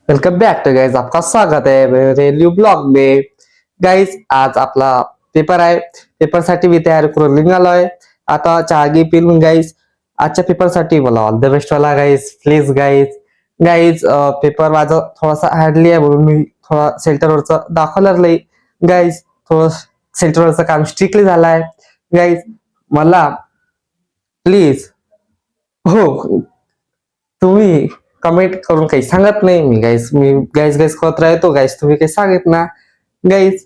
Welcome back to guys, आपका स्वागत है मेरे न्यू ब्लॉग में। गाइज आज आपला पेपर आहे, पेपरसाठी मी तयारी करून निघालोय. आता चहा घे पिऊन गाइज. आजच्या पेपरसाठी मला ऑल द बेस्ट वाला guys. Please guys. Guys paper माझा थोडासा हार्डली आहे म्हणून मी थोडा सेंटरवरचं दाखवणार नाही. गाइज थोडं सेंटरवरचं काम स्ट्रिक्टली झालंय. गाइज मला प्लीज हो तुम्ही कमेंट करून काही सांगत नाही. मी गाईस गाईस करत राहतो. गाईस तुम्ही काही सांगत ना. गाईज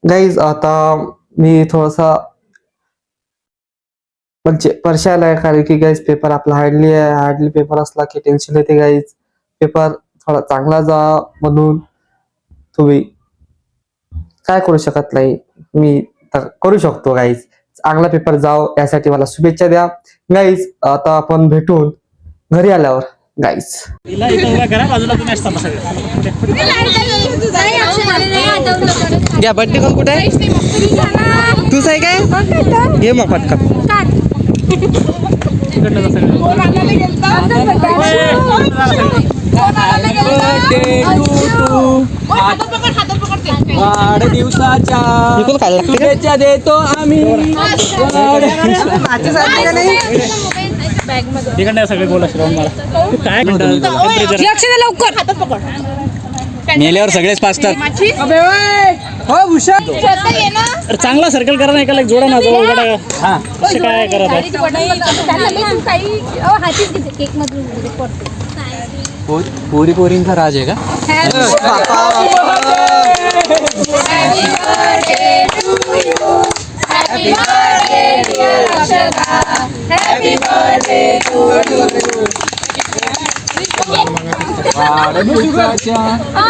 गाईज आता मी थोडासा म्हणजे परेशान आहे, कारण की गाईज पेपर आपला हार्डली पेपर असला की टेन्शन येते. गाईज पेपर थोडा चांगला जा म्हणून तुम्ही काय करू शकत नाही. मी तर करू शकतो. गाईज चांगला पेपर जाओ यासाठी मला शुभेच्छा द्या. गाईज आता आपण भेटून घरी आल्यावर. गाईज घ्या बड्डे कॉल कुठे आहे? तूच आहे काय? घे मग पटकन. वाढदिवसाच्या शुभेच्छा देतो आम्ही. सगळे बोला काय लवकर मेल्यावर सगळेच पाचतात. हो भूषण चांगला सर्कल करा नाही का जोडा ना जवळ. हा काय करत पोरी पोरींचा राज आहे का?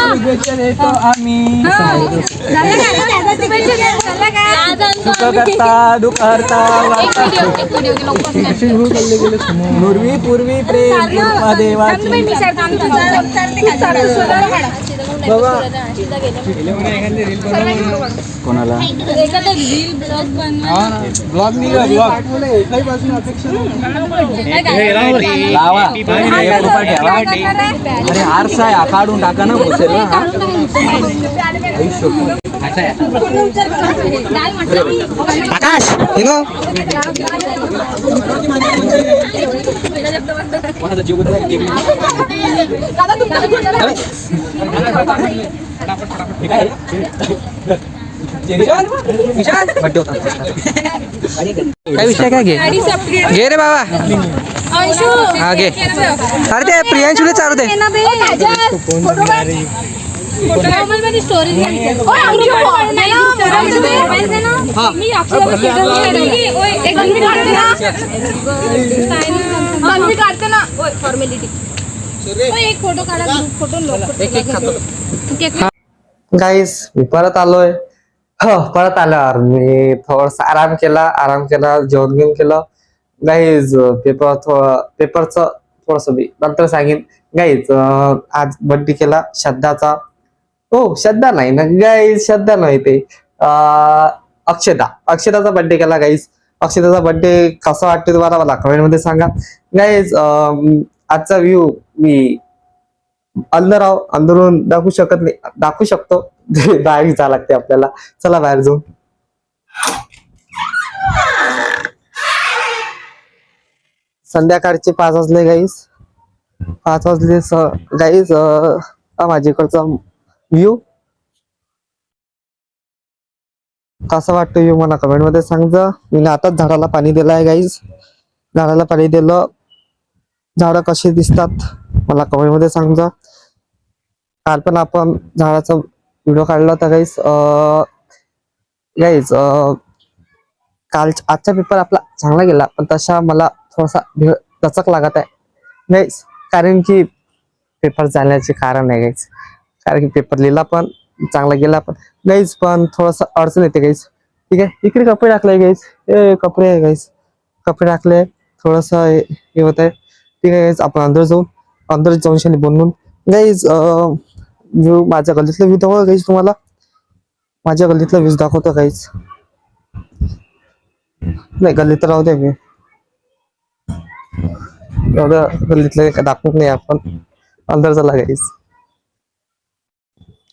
शुभेच्छा देतो आम्ही. सुखकर्ता दुःखहर्ता पूर्वी पूर्वी प्रेम देवाची. कोणाला ब्लॉग निघा लावा अरे आरसा आहे काढून टाका ना बसेल आकाश काय विषय काय घे घे रे बाबा. हा घे. अरे ते प्रियांशुले चालू दे. गाईस मी परत आलोय. परत आल्यावर मी थोडासा आराम केला जेवण घेऊन केलं. गाईज पेपरचं थोडस मी नंतर सांगेन. गाईज आज बर्थडे केला श्रद्धाचा. हो श्रद्धा नाही ना गाईज, श्रद्धा नाही ते अक्षताचा बर्थडे केला. गाईज अक्षताचा बर्थडे कसा वाटतो तुम्हाला मला कमेंट मध्ये सांगा. गाईज आजचा व्ह्यू मी अंदरून दाखवू शकतो. बाहेर जावं लागते आपल्याला. चला बाहेर जाऊ. संध्याकाळचे 5 वाजले गाईज. 5 वाजले गाईज. माझ्याकडचा व्ह्यू कसा वाटतो व्ह्यू मला कमेंट मध्ये सांगा. मी आताच झाडाला पाणी दिलं आहे गाईज. झाडाला पाणी दिलं. झाडं कशी दिसतात मला कमेंट मध्ये सांगा. काल पण आपण झाडाचा व्हिडिओ काढला होता गाईज. गाईज आजचा पेपर आपला चांगला गेला, पण तशा मला थोडासा दचक लागत आहे गाईज. कारण की पेपर जाण्याचे कारण आहे गाईज. कारण की पेपर लिहिला पण चांगला गेला पण गाईज, पण थोडस अडचण येते गाईज. ठीक आहे. इकडे कपडे टाकले गाईज. कपडे आहे गाईज. कपडे टाकले थोडस हे होत आहे. ठीक आहे गाईज. आपण अंदर जाऊन शाली बनवून गाईज माझ्या गल्लीतला व्ह्यू दाखवतो गाईज. तुम्हाला माझ्या गल्लीतला व्ह्यू दाखवतो गाईज. नाही गल्लीत राहू दे. मी एवढं गल्लीतलं काय दाखवत नाही आपण. अंदर चला गाईस.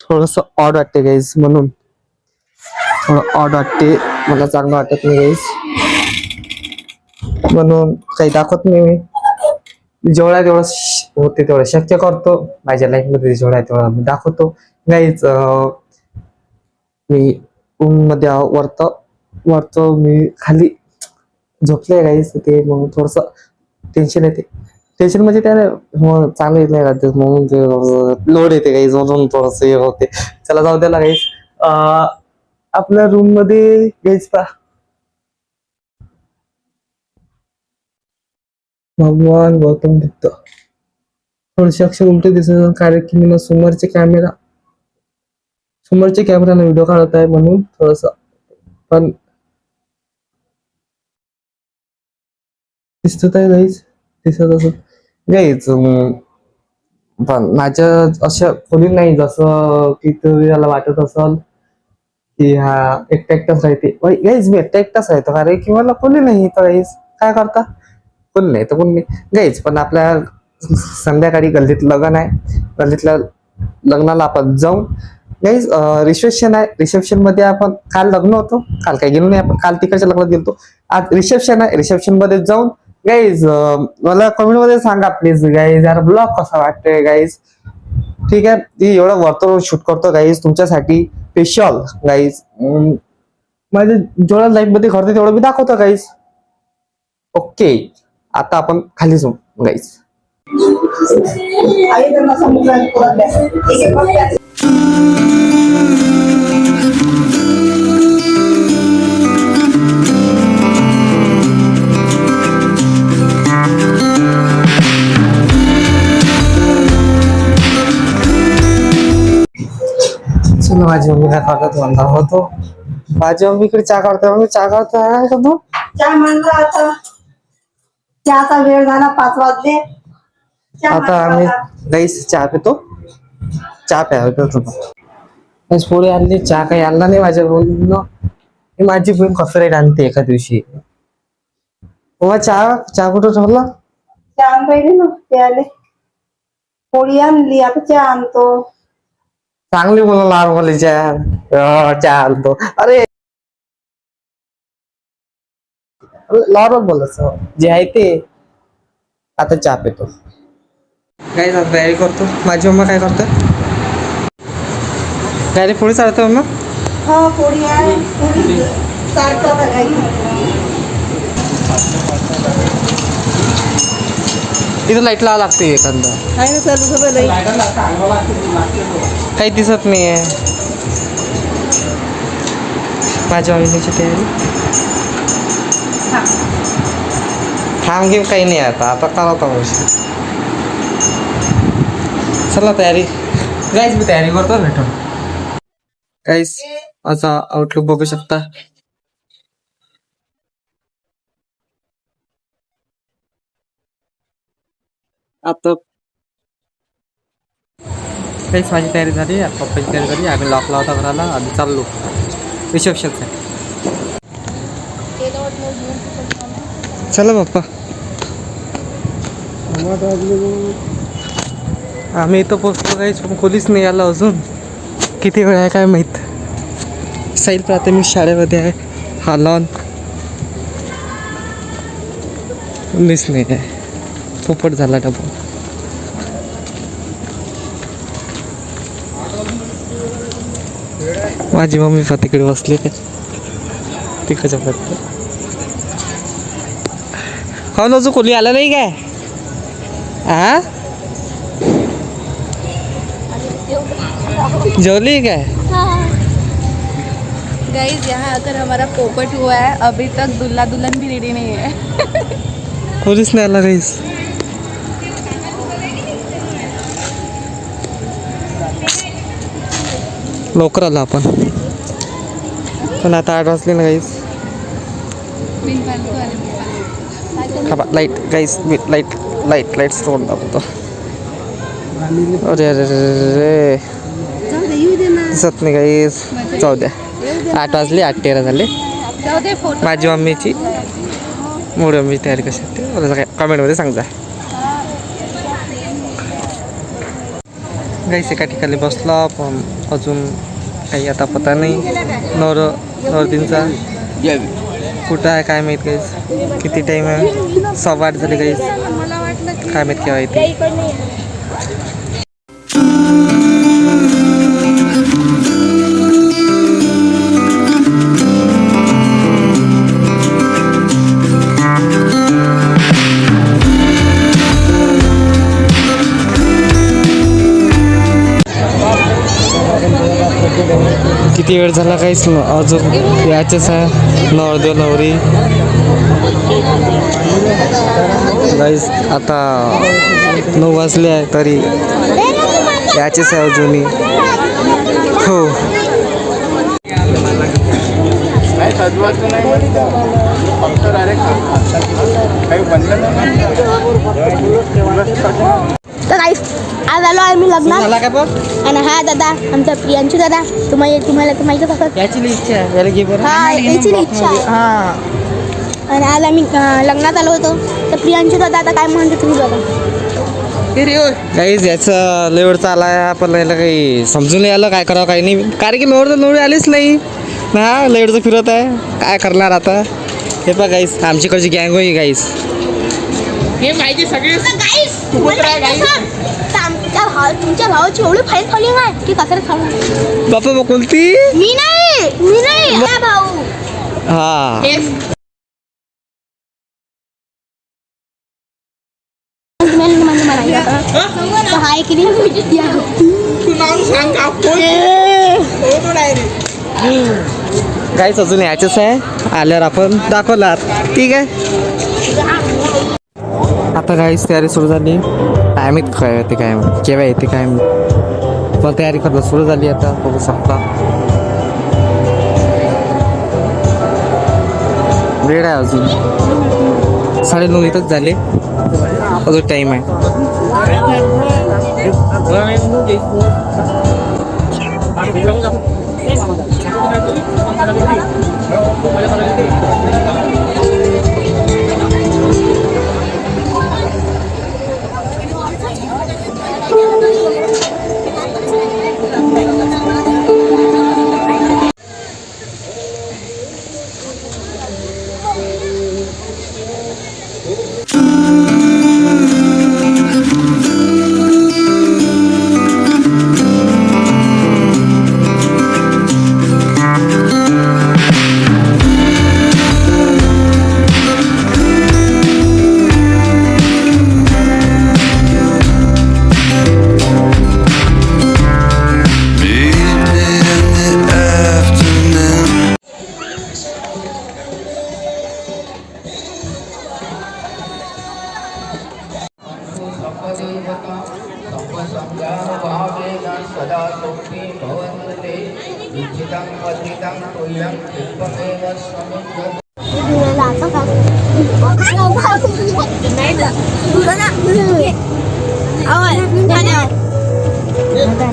थोडस ऑड वाटते गाईस, म्हणून थोडं ऑड वाटते, मला चांगलं वाटत नाही गाईस, म्हणून काही दाखवत नाही मी. जेवढा तेवढं होते तेवढं शक्य करतो माझ्या लाईफ मध्ये, जेवढा तेवढा मी दाखवतो गाईज. मी रूम मध्ये वरतो मी खाली झोपले गाईज, ते मग थोडस टेन्शन येते. टेन्शन म्हणजे त्याला चांगलं येत नाही राहते, म्हणून लोड येते गाईज, म्हणून थोडस हे होते. चला जाऊ द्याला गाईज. आपल्या रूम मध्ये गाईज भगवान गौतम बुद्ध थोडेसे अक्षर उलटे दिसत, कारण की मी ना समोरच्या कॅमेराला व्हिडिओ काढत आहे, म्हणून थोडस. पण दिसत आहे गाईज, दिसत असत गाईज. पण माझ्या अशा खोली नाही, जसं की तुम्हाला वाटत असल की हा एकटा एकटाच राहते. गाईज मी एकटाच राहतो, कारण की मला कोणी नाही. तर गाईज काय करता, कोणी नाही तर कोणी नाही गाईज. पण आपल्या संध्याकाळी गल्लीत लग्न आहे, गल्लीतल्या लग्नाला आपण जाऊ गाईज. रिसेप्शन आहे, रिसेप्शन मध्ये आपण काल लग्न होतो, काल काय गेलो नाही आपण, काल तिकडच्या लग्नात गेलो. आज रिसेप्शन आहे, रिसेप्शन मध्ये जाऊन गाईज मला कमेंट मध्ये सांगा प्लीज गाईज, यार ब्लॉग कसा वाटतोय गाईज. ठीक आहे, ती एवढं वरतो शूट करतो गाईज तुमच्यासाठी स्पेशल गाईज. माझ्या जेवढं लाईफ मध्ये घडते तेवढं मी दाखवतो गाईज. ओके, आता आपण खाली जाऊ गाईज. चला, माझी मम्मी काय करतात म्हणता होतो. माझी मम्मीकडे चहा काढतो, मम्मी चहा काढतो, काय करतो. चहा म्हणलं आता चहाचा वेळ झाला, 5 वाजले. आता आम्ही गाईस चहा पितो, चहा प्यायला पोळी आणली, चहा काही आणला नाही माझ्या बहिणीनं. माझी बहीण कॉफी आणते एका दिवशी. चहा कुठं ठेवला. चहा आण पाहिजे ना, ते आले. पोळी आणली, आता चहा आणतो. चांगली बोला, नॉर्मली चहा आणतो. अरे नॉर्मल बोलायचं जे आहे ते. आता चहा पितो काय, तयारी करतो. माझी मम्मा काय करतो, डायरेक्ट पोळी चालतो मम्मा. हा, पोळी आहे, पोळी चालतं का काही. तिथं लाईट लावा लागते एखादा, आहे ना चालू सगळं. काही दिसत नाहीये. माझ्या मम्मीची तयारी थांब घेऊन काही नाही, आता करत आहोत. चला तयारी गाईज, मी तयारी करतो, भेटून गाईज. असा आउटलुक बघू शकता. आता काहीच माझी तयारी झाली, पप्पाची तयारी झाली. आम्ही लॉक लावता घराला, आम्ही चाललो रिसेप्शनसाठी. चला पप्पा, आम्ही इथं पोचलो काहीच, पण खोलीच नाही आला अजून. किती वेळ आहे काय माहीत. साईल प्राथमिक शाळेमध्ये आहे हा लॉन, कोणीच नाही आहे. पोपट झाला डबा. माझी मम्मी तिकडे बसली आहे, तिकडच्या पत्ता. हो ना, अजून कोणी आलं नाही काय. हा, जेवली काय. गाइस, यहाँ आकर हमारा पोपट हुआ है, अभी तक दुल्हा दुल्हन भी रेडी नहीं है. कोणीच नाही आला गाईस. लवकर आलो आपण, पण आता 8 वाजले ना गाईस. लाईट गाईस, लाईट सोडून दाखवतो. अरे अरे अरे, दिसत नाही गाईस. जाऊ द्या, 8 वाजले, 8:13 झाले. माझी मम्मीची तयारी कशी असते मला काय कमेंटमध्ये सांगा. गाईस एका ठिकाणी बसला पण अजून काही आता पता नाही नवरदेवींचा कुठं आहे काय माहीत गाईस. किती टाईम आहे 8:15 झाले गाईस. काय माहीत केव्हा येते. किती वेळ झाला काहीच अजून याचेच आहे नवरदेव नवरी गाईस. आता 9 वाजले आहे तरी याचेच आहे अजूनही. हो तर गाईस आज आलो आहे मी लग्नात. झाला का बघ. आणि हा दादा आमचा प्रियांशू दादा तुम्हाला तर माहितच असत. याची इच्छा आहे याला घे बरं. हा याची इच्छा आहे. हा आणि आज आम्ही लग्नात आलो होतो तर प्रियांशू दादा आता काय म्हणतो तुम्ही बघा. काहीच याचं लेवडचा आला आहे आपण याला काही समजून नाही आलं काय करावं काही नाही कारण की नवरी आलीच नाही ना. लेवडचं फिरत आहे काय करणार आता. हे बघ गाईस आमच्याकडची गँग होई गाईस. तुमच्या भावाची एवढी फाईन फॉलोइंग आहे की कसं खाऊ. बापा मग कोणती. मी नाही हा भाऊ. हा हाय की गाईस अजून याचेच आहे आल्यावर आपण दाखवणार ठीक आहे. आता गाईस तयारी सुरू झाली. टायम काय येते काय केव्हा येते काय पण तयारी करणं सुरू झाली आता बघू शकता. वेळ आहे अजून 9:30 इथंच झाले अजून टाईम आहे.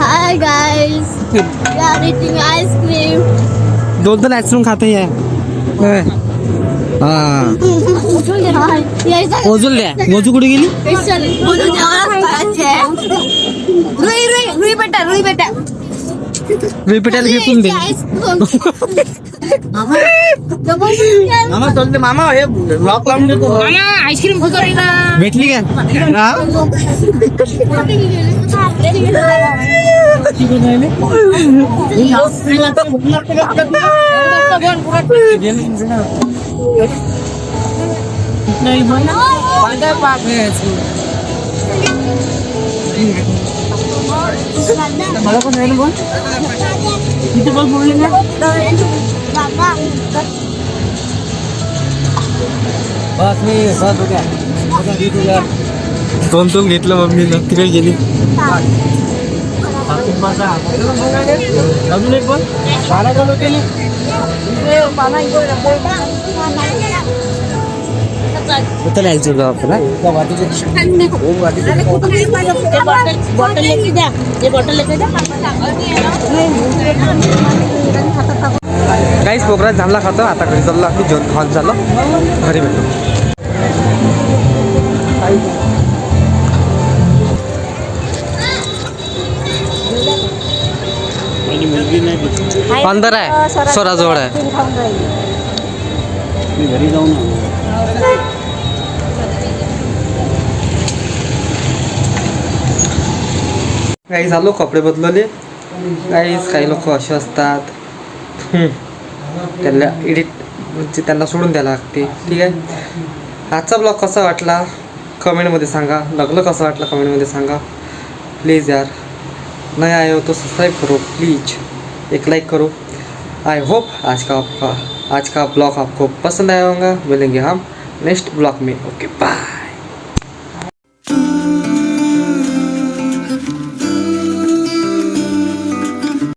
Hi guys, we are eating ice cream. 2 ice cream खाते आहे. हा मोजून द्या. मोजू कुठे गेली. रुई बेटा रिपीटायला घेऊन दे. मामा हे ब्लॉक लावून देतो. आईस्क्रीम भेटली का. मला पण राहिलं बोल किती बॉल बोलले ना. बस मी बस होत्या 2 घेतलं मम्मीनं तिकडे गेली. अजून एक बॉल 12 बॉल केली. आपल्याला काहीच प्रोग्राम झाला खातो आता घरी चाललो आम्ही जेवण खाऊन चाललो घरी भेटू. अंदर आहे स्वराजवळ आहे. खाऊन राहिली. मी घरी जाऊन काही झालो कपडे बदलवले गाईज. काही लोक असे असतात त्यांना एडिट म्हणजे त्यांना सोडून द्यायला लागते. ठीक आहे. आजचा ब्लॉग कसा वाटला कमेंटमध्ये सांगा. लगलं कसं वाटलं कमेंटमध्ये सांगा प्लीज़ यार. नया आए हो तो सब्सक्राइब करो प्लीज, एक लाइक करो. आई होप आज का ब्लॉग आपको पसंद आया होगा. मिलेंगे हम नेक्स्ट ब्लॉग में. Okay bye.